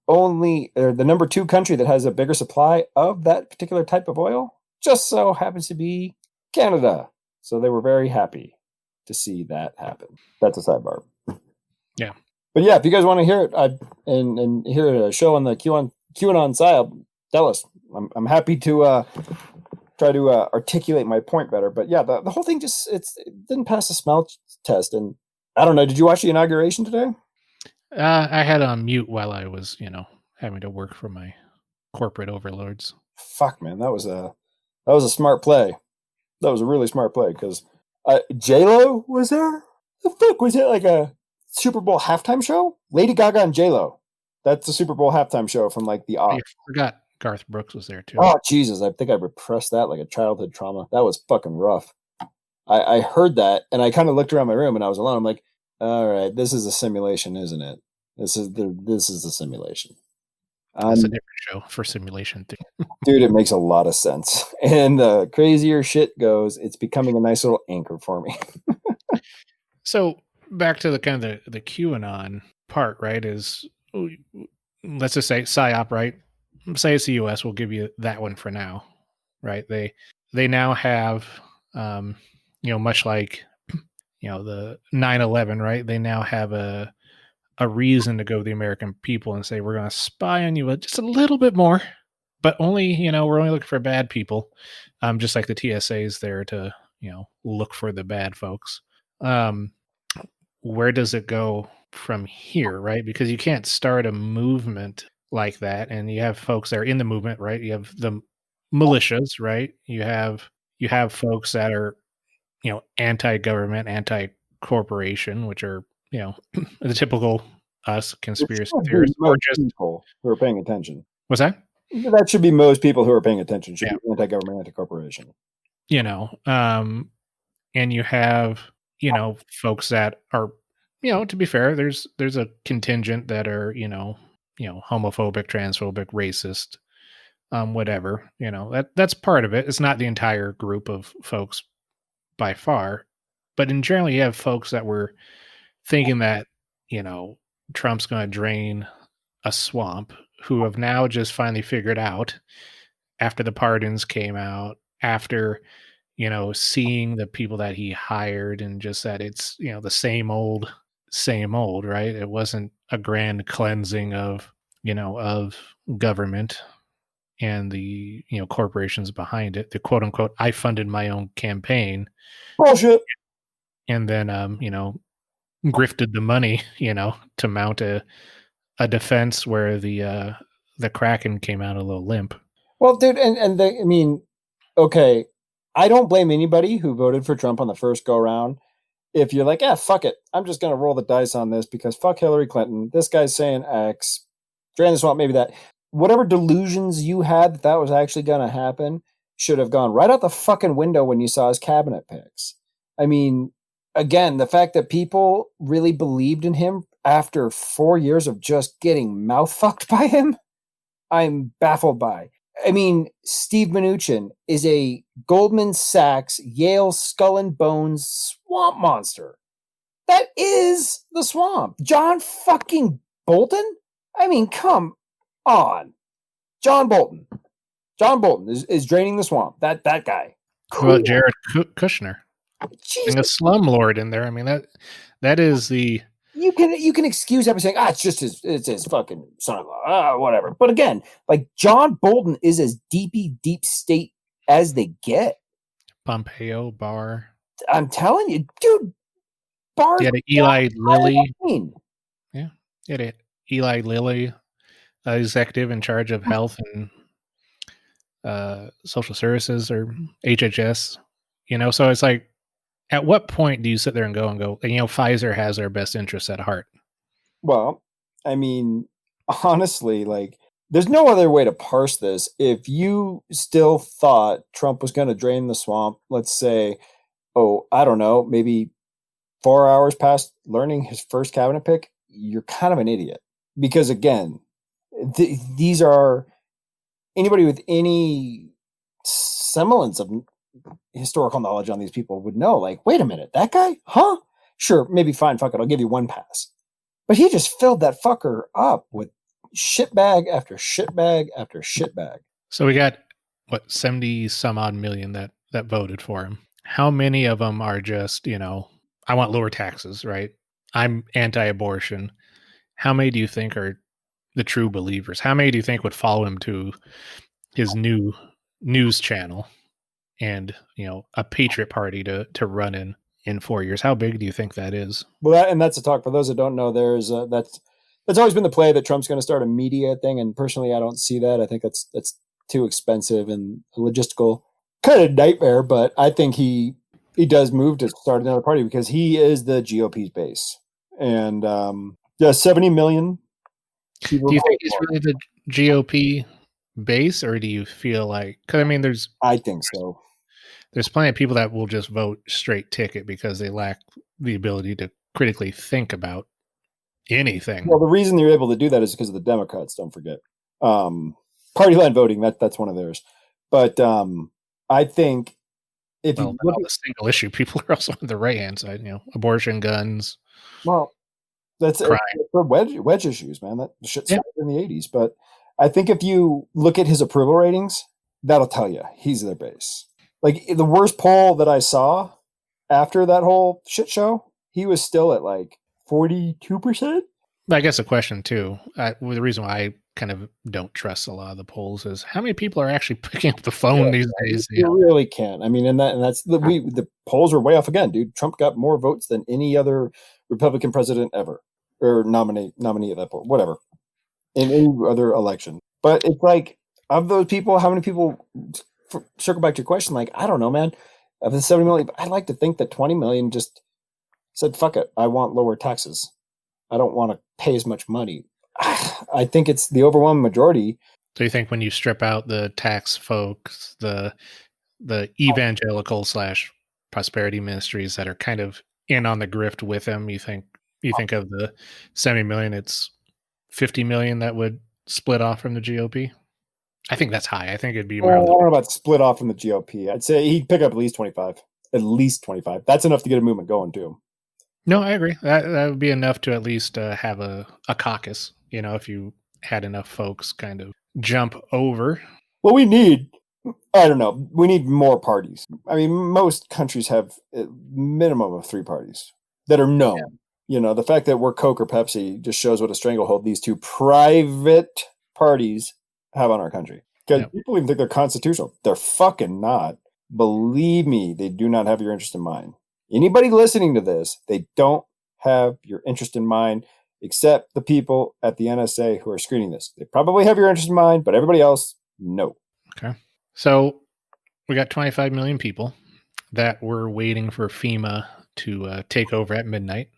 number 2 country that has a bigger supply of that particular type of oil just so happens to be Canada. So they were very happy to see that happen. That's a sidebar.
Yeah.
But yeah, if you guys want to hear it and hear a show on the QAnon side, tell us. I'm happy to try to articulate my point better. But yeah, the whole thing just it didn't pass the smell test. And I don't know. Did you watch the inauguration today?
I had on mute while I was, having to work for my corporate overlords.
Fuck, man, that was a smart play. That was a really smart play because J-Lo was there. The fuck was it, like a Super Bowl halftime show? Lady Gaga and J-Lo. That's the Super Bowl halftime show from like the.
I forgot Garth Brooks was there too.
Oh Jesus! I think I repressed that like a childhood trauma. That was fucking rough. I heard that and I kind of looked around my room and I was alone. I'm like, all right, this is a simulation, isn't it? This is a simulation.
That's a different show for simulation thing.
Dude, it makes a lot of sense. And the crazier shit goes, it's becoming a nice little anchor for me.
So back to the kind of the QAnon part, right? Is let's just say PSYOP, right? Say it's the US, we'll give you that one for now, right? They now have, much like, the 9/11, right? They now have a reason to go to the American people and say, we're going to spy on you just a little bit more, but only, we're only looking for bad people. Just like the TSA is there to, look for the bad folks. Where does it go from here, right? Because you can't start a movement like that. And you have folks that are in the movement, right? You have the militias, right? You have folks that are, anti-government, anti-corporation, which are, the typical us conspiracy theorists, or just
people who are paying attention.
What's that?
That should be most people who are paying attention. Should be anti-government, anti-corporation.
And you have, folks that are, to be fair, there's a contingent that are, homophobic, transphobic, racist, whatever. That's part of it. It's not the entire group of folks by far, but in general, you have folks that were thinking that, Trump's going to drain a swamp, who have now just finally figured out after the pardons came out, after, seeing the people that he hired and just that it's, the same old, right? It wasn't a grand cleansing of, of government and the, corporations behind it. The quote unquote, I funded my own campaign.
Bullshit.
And then, grifted the money, to mount a defense where the Kraken came out a little limp.
Well, dude, I mean, okay, I don't blame anybody who voted for Trump on the first go round. If you're like, fuck it, I'm just going to roll the dice on this because fuck Hillary Clinton. This guy's saying X. Drain the swamp, maybe that. Whatever delusions you had that was actually going to happen should have gone right out the fucking window when you saw his cabinet picks. I mean, again, the fact that people really believed in him after 4 years of just getting mouth fucked by him, I'm baffled by. I mean, Steve Mnuchin is a Goldman Sachs, Yale skull and bones swamp monster. That is the swamp. John fucking Bolton? I mean, come on. John Bolton. John Bolton is draining the swamp. That guy.
Cool. Well, Jared Kushner.
Jesus.
And a slumlord in there. I mean, that is the...
You can excuse that by saying, it's just his fucking son-in-law, whatever. But again, like John Bolton is as deep state as they get.
Pompeo, Barr.
I'm telling you, dude. Barr.
You had Eli Lilly. Yeah, you had Eli Lilly, executive in charge of health and social services, or HHS. So it's like, at what point do you sit there and go, Pfizer has our best interests at heart?
Well, I mean, honestly, like, there's no other way to parse this. If you still thought Trump was going to drain the swamp, let's say, I don't know, maybe 4 hours past learning his first cabinet pick, you're kind of an idiot. Because again, these are anybody with any semblance of historical knowledge on these people would know, like, wait a minute, that guy? Huh? Sure, maybe fine, fuck it, I'll give you one pass. But he just filled that fucker up with shitbag after shitbag after shitbag.
So we got, 70 some odd million that voted for him. How many of them are just, I want lower taxes, right? I'm anti-abortion. How many do you think are the true believers? How many do you think would follow him to his new news channel and, a patriot party to run in 4 years? How big do you think that is?
Well, that's a talk. For those that don't know, there's that's always been the play that Trump's going to start a media thing. And personally, I don't see that. I think that's too expensive and a logistical kind of nightmare. But I think he does move to start another party because he is the GOP's base. And 70 million.
Do you think he's really the GOP base, or do you feel like? Because
I think so.
There's plenty of people that will just vote straight ticket because they lack the ability to critically think about anything.
Well, the reason they're able to do that is because of the Democrats. Don't forget, party line voting. That's one of theirs. But I think if you look
at the single issue, people are also on the right hand side. Abortion, guns.
Well, that's for wedge issues, man. That shit started in the 80s. But I think if you look at his approval ratings, that'll tell you he's their base. Like the worst poll that I saw after that whole shit show, he was still at like 42%.
I guess a question too. The reason why I kind of don't trust a lot of the polls is how many people are actually picking up the phone these days.
You really can't. I mean, and that's the polls are way off again, dude. Trump got more votes than any other Republican president ever, or nominee at that point, whatever, in any other election. But it's like, of those people, how many people? Circle back to your question, like, I don't know, man. Of the 70 million, I'd like to think that 20 million just said, fuck it, I want lower taxes. I don't want to pay as much money. I think it's the overwhelming majority.
So you think when you strip out the tax folks, the evangelical / prosperity ministries that are kind of in on the grift with him, you think of the 70 million, it's 50 million that would split off from the GOP? I think that's high. I think it'd be more.
I don't know about split off from the GOP. I'd say he'd pick up at least 25. At least 25. That's enough to get a movement going too.
No, I agree. That would be enough to at least have a caucus. If you had enough folks kind of jump over.
Well, we need more parties. I mean, most countries have a minimum of 3 parties that are known. Yeah. The fact that we're Coke or Pepsi just shows what a stranglehold these 2 private parties have on our country. Because people even think they're constitutional. They're fucking not. Believe me, they do not have your interest in mind. Anybody listening to this, they don't have your interest in mind, except the people at the NSA who are screening this. They probably have your interest in mind, but everybody else, no.
Okay. So we got 25 million people that were waiting for FEMA to take over at midnight,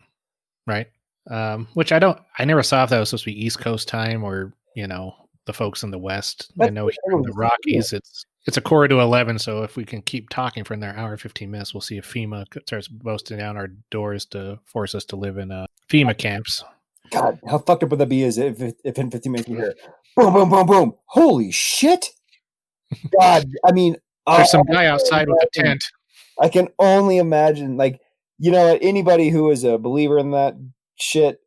right? Which I never saw if that was supposed to be East Coast time or, the folks in the West. I know here in the Rockies, it's a quarter to 11. So if we can keep talking for another hour, 15 minutes, we'll see if FEMA starts busting down our doors to force us to live in FEMA camps.
God, how fucked up would that be? Is if in 15 minutes we hear boom, boom, boom, boom. Holy shit! God, I mean,
there's some guy outside with a tent.
I can only imagine, like, anybody who is a believer in that shit.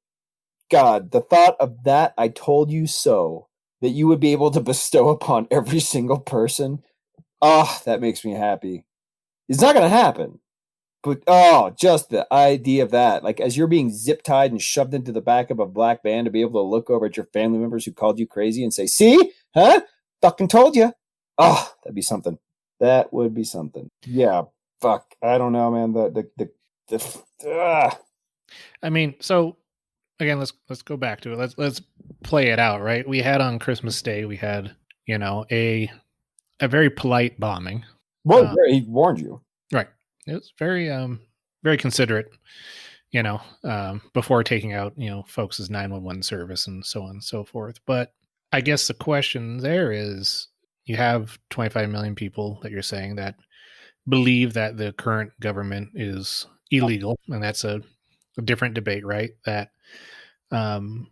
God, the thought of that, I told you so, that you would be able to bestow upon every single person. Oh, that makes me happy. It's not going to happen. But, just the idea of that. Like, as you're being zip-tied and shoved into the back of a black van to be able to look over at your family members who called you crazy and say, see? Huh? Fucking told you. Oh, that'd be something. That would be something. Yeah, fuck. I don't know, man.
I mean, so... Again, let's go back to it. Let's play it out, right? We had on Christmas Day, we had a very polite bombing.
Well, he warned you,
right? It was very very considerate, before taking out folks' 911 service and so on and so forth. But I guess the question there is, you have 25 million people that you're saying that believe that the current government is illegal, and that's a different debate, right? That do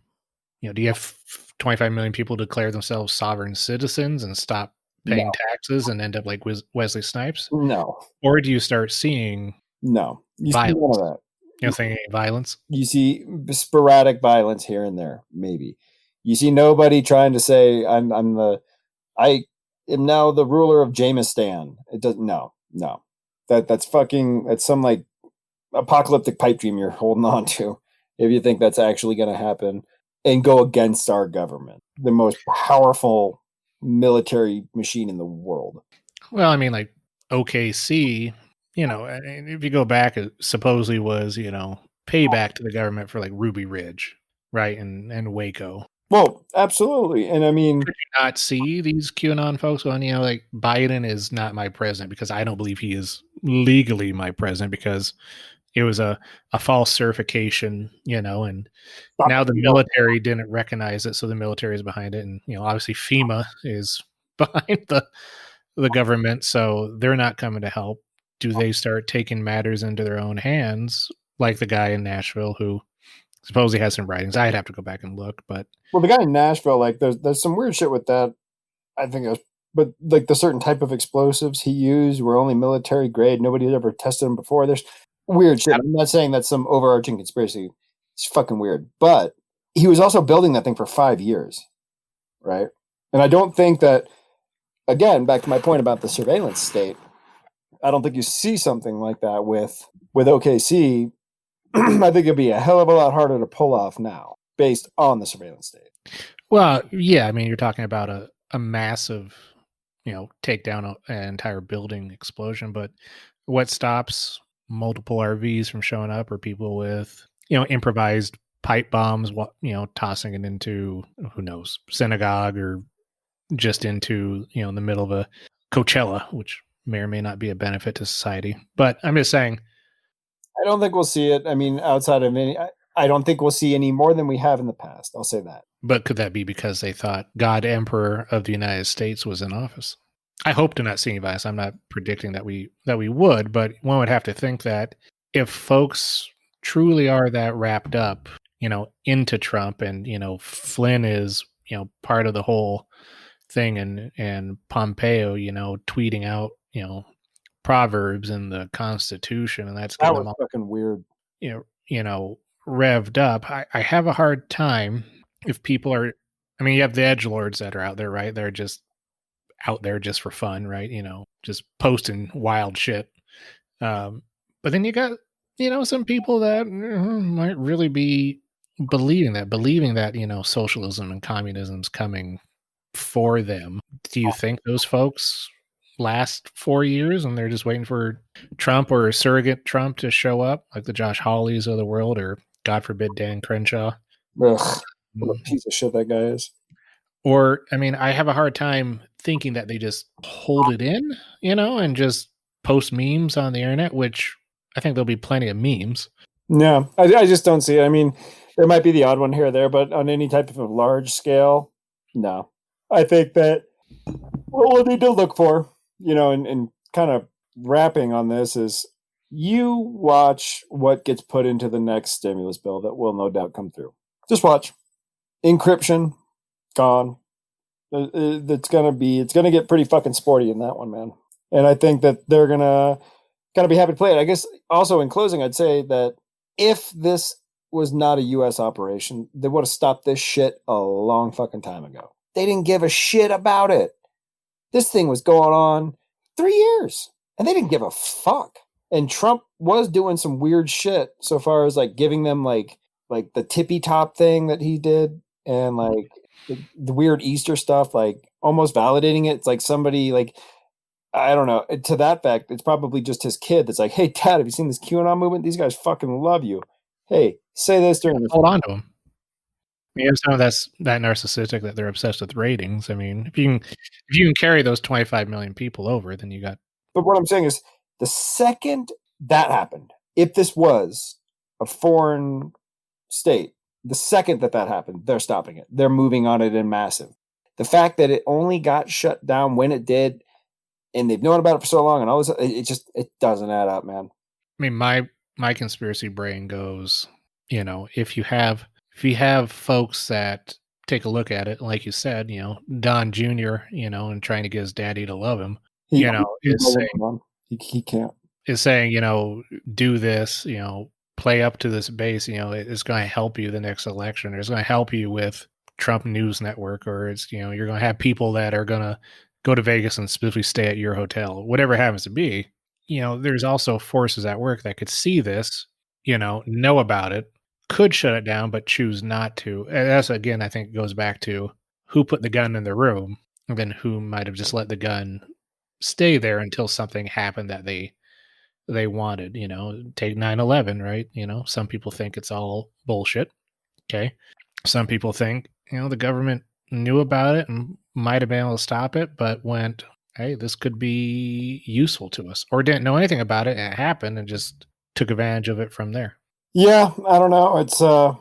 you have 25 million people declare themselves sovereign citizens and stop paying
No.
taxes and end up like Wesley Snipes?
No.
Or do you start seeing
No. You see
violence?
none of that.
You know, thinking violence?
You see sporadic violence here and there, maybe. You see nobody trying to say, I am now the ruler of Jamistan. It doesn't. No. That's some like apocalyptic pipe dream you're holding on to if you think that's actually going to happen and go against our government, the most powerful military machine in the world.
Well, I mean, like OKC, you know, if you go back, it supposedly was, you know, payback to the government for like Ruby Ridge, right? And Waco.
Well, absolutely. And I mean,
Could you not see these QAnon folks going, you know, like Biden is not my president because I don't believe he is legally my president because it was a false certification, you know, and now the military didn't recognize it, so the military is behind it, and you know, obviously FEMA is behind the government, so they're not coming to help. Do they start taking matters into their own hands, like the guy in Nashville who supposedly has some writings? I'd have to go back and look, but
well, the guy in Nashville, like there's some weird shit with that. I think it was, but like the certain type of explosives he used were only military grade. Nobody had ever tested them before. There's weird shit. I'm not saying that's some overarching conspiracy. It's fucking weird. But he was also building that thing for 5 years, right? And I don't think that, again, back to my point about the surveillance state, I don't think you see something like that with OKC. I think it'd be a hell of a lot harder to pull off now based on the surveillance state.
well, yeah, I mean, you're talking about a massive, you know, take down an entire building explosion, but what stops multiple RVs from showing up or people with, you know, improvised pipe bombs, you know, tossing it into, who knows, synagogue or just into, you know, in the middle of a Coachella, which may or may not be a benefit to society. But I'm just saying,
I don't think we'll see it. I mean, outside of any, I don't think we'll see any more than we have in the past. I'll say that.
but could that be because they thought God Emperor of the United States was in office? I hope to not see any bias. I'm not predicting that we would, but one would have to think that if folks truly are that wrapped up, you know, into Trump, and you know, Flynn is, you know, part of the whole thing, and Pompeo, you know, tweeting out, you know, proverbs in the Constitution, and that's
That
getting
was
them all,
fucking weird.
you know, revved up. I have a hard time if people are. I mean, you have the edgelords that are out there, right? They're just out there just for fun, right? You know, just posting wild shit. But then you got, you know, some people that might really be believing that, you know, socialism and communism's coming for them. Do you think those folks last 4 years and they're just waiting for Trump or a surrogate Trump to show up, like the Josh Hawleys of the world, or God forbid Dan Crenshaw?
Ugh, what a piece of shit that guy is.
Or, I mean, I have a hard time thinking that they just hold it in, you know, and just post memes on the internet, which I think there'll be plenty of memes.
No, I just don't see it. I mean, there might be the odd one here or there, but on any type of a large scale, no. I think that what we'll need to look for, you know, and kind of wrapping on this is you watch what gets put into the next stimulus bill that will no doubt come through. Just watch. Encryption, gone. It's gonna get pretty fucking sporty in that one, man. And I think that they're gonna be happy to play it. I guess also in closing, I'd say that if this was not a U.S. operation, they would have stopped this shit a long fucking time ago. They didn't give a shit about it. This thing was going on 3 years, and they didn't give a fuck. And Trump was doing some weird shit so far as like giving them like the tippy top thing that he did, and like the weird Easter stuff, like almost validating it. It's like somebody like, I don't know, to that fact, it's probably just his kid that's like, hey, Dad, have you seen this QAnon movement? These guys fucking love you. Hey, say this during this.
Hold on to them. I mean, some of that's that narcissistic that they're obsessed with ratings. I mean, if you can carry those 25 million people over, then you got.
But what I'm saying is, the second that happened, if this was a foreign state, the second that happened, they're stopping it. They're moving on it in massive. The fact that it only got shut down when it did, and they've known about it for so long, and all this, it doesn't add up, man.
I mean, my conspiracy brain goes, you know, if you have folks that take a look at it, like you said, Don Jr., and trying to get his daddy to love him,
He he can't.
is saying, do this, play up to this base, it's going to help you the next election, or it's going to help you with Trump News Network, or it's, you're going to have people that are going to go to Vegas and specifically stay at your hotel, whatever it happens to be. There's also forces at work that could see this, know about it, could shut it down, but choose not to. And that's, again, I think goes back to who put the gun in the room, and then who might have just let the gun stay there until something happened that they wanted. Take 9/11, right? Some people think it's all bullshit. Okay. Some people think, the government knew about it and might have been able to stop it, but went, hey, this could be useful to us, or didn't know anything about it and it happened and just took advantage of it from there.
Yeah, I don't know. It's I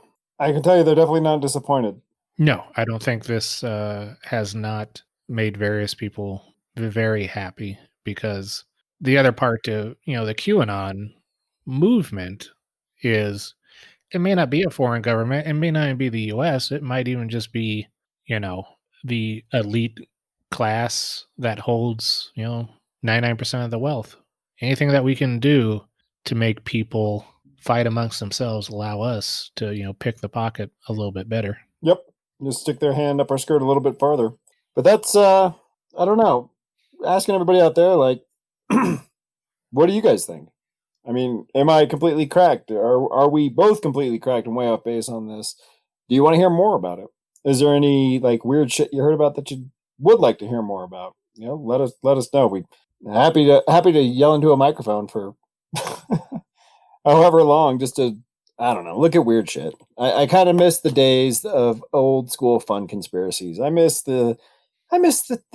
can tell you they're definitely not disappointed.
No, I don't think this has not made various people very happy, because the other part to, the QAnon movement is, it may not be a foreign government. It may not even be the US. It might even just be, the elite class that holds, 99% of the wealth. Anything that we can do to make people fight amongst themselves, allow us to, pick the pocket a little bit better.
Yep. Just stick their hand up our skirt a little bit farther. But that's, I don't know. Asking everybody out there, like, what do you guys think? I mean, am I completely cracked? Are we both completely cracked and way off base on this? Do you want to hear more about it? Is there any like weird shit you heard about that you would like to hear more about? Let us know. We happy to yell into a microphone for however long, just to, I don't know, look at weird shit. I kind of miss the days of old school fun conspiracies. I miss the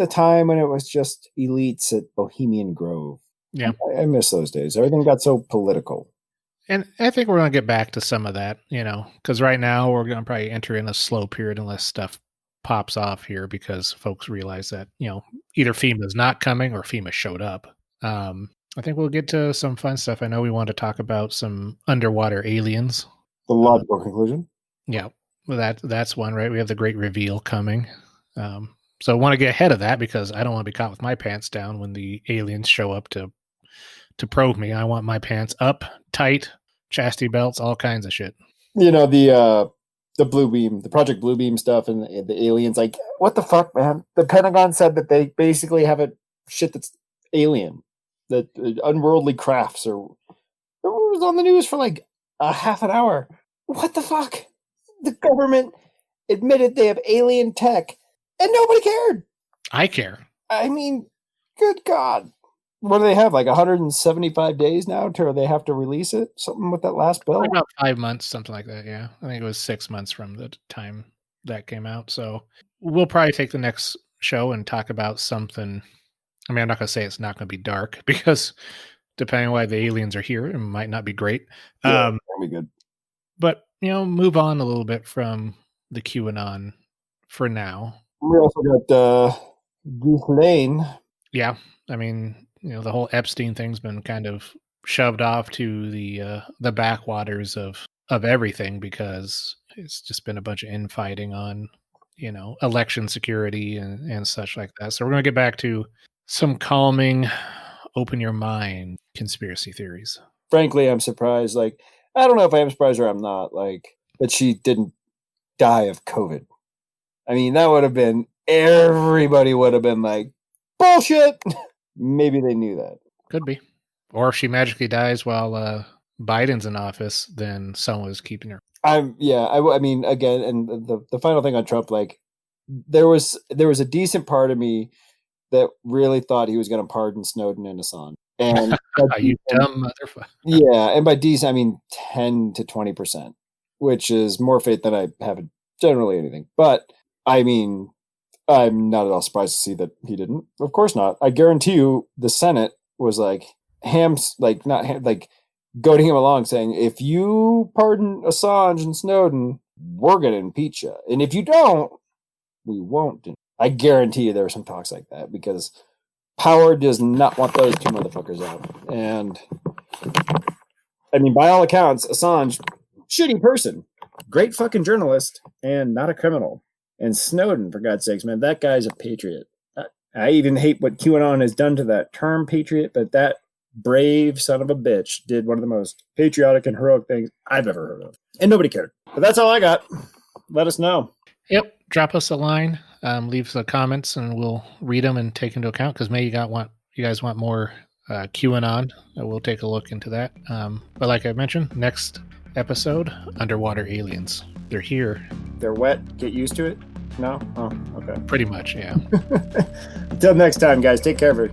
time when it was just elites at Bohemian Grove.
Yeah.
I miss those days. Everything got so political.
And I think we're going to get back to some of that, because right now we're going to probably enter in a slow period unless stuff pops off here, because folks realize that, either FEMA's not coming or FEMA showed up. I think we'll get to some fun stuff. I know we want to talk about some underwater aliens.
The logical conclusion.
Yeah, well, that's one, right? We have the great reveal coming. So I want to get ahead of that, because I don't want to be caught with my pants down when the aliens show up to probe me. I want my pants up, tight, chastity belts, all kinds of shit.
The Blue Beam, the Project Blue Beam stuff, and the aliens. Like, what the fuck, man? The Pentagon said that they basically have a shit that's alien, that unworldly crafts, or it was on the news for like a half an hour. What the fuck? The government admitted they have alien tech, and nobody cared.
I care.
I mean, good God. What do they have? Like 175 days now till they have to release it? Something with that last bill?
About 5 months, something like that, yeah. I think it was 6 months from the time that came out. So we'll probably take the next show and talk about something. I mean, I'm not going to say it's not going to be dark, because depending on why the aliens are here, it might not be great.
Yeah, that'll be good.
But, move on a little bit from the QAnon for now.
We also got Ghislaine.
Yeah, I mean, the whole Epstein thing's been kind of shoved off to the backwaters of everything, because it's just been a bunch of infighting on, election security and such like that. So we're going to get back to some calming, open your mind conspiracy theories.
Frankly, I'm surprised. Like, I don't know if I am surprised or I'm not, like, that she didn't die of COVID. I mean, that would have been, everybody would have been like, bullshit. Maybe they knew that.
Could be. Or if she magically dies while Biden's in office, then someone was keeping her.
I mean, again, and the final thing on Trump, like, there was a decent part of me that really thought he was going to pardon Snowden and Assange. And
you dumb motherfucker.
Yeah, and by decent, I mean 10 to 20%, which is more faith than I have in generally anything. But I mean, I'm not at all surprised to see that he didn't. Of course not. I guarantee you, the Senate was like goading him along, saying, "If you pardon Assange and Snowden, we're going to impeach you, and if you don't, we won't." I guarantee you there were some talks like that, because power does not want those two motherfuckers out. And I mean, by all accounts, Assange, shitty person, great fucking journalist, and not a criminal. And Snowden, for God's sakes, man, that guy's a patriot. I even hate what QAnon has done to that term patriot, but that brave son of a bitch did one of the most patriotic and heroic things I've ever heard of. And nobody cared. But that's all I got. Let us know.
Yep. Drop us a line. Leave the comments, and we'll read them and take into account, because maybe you guys want more QAnon. We'll take a look into that. But like I mentioned, next episode, underwater aliens. They're here.
They're wet. Get used to it? No? Oh, okay.
Pretty much, yeah.
Until next time, guys. Take care of it.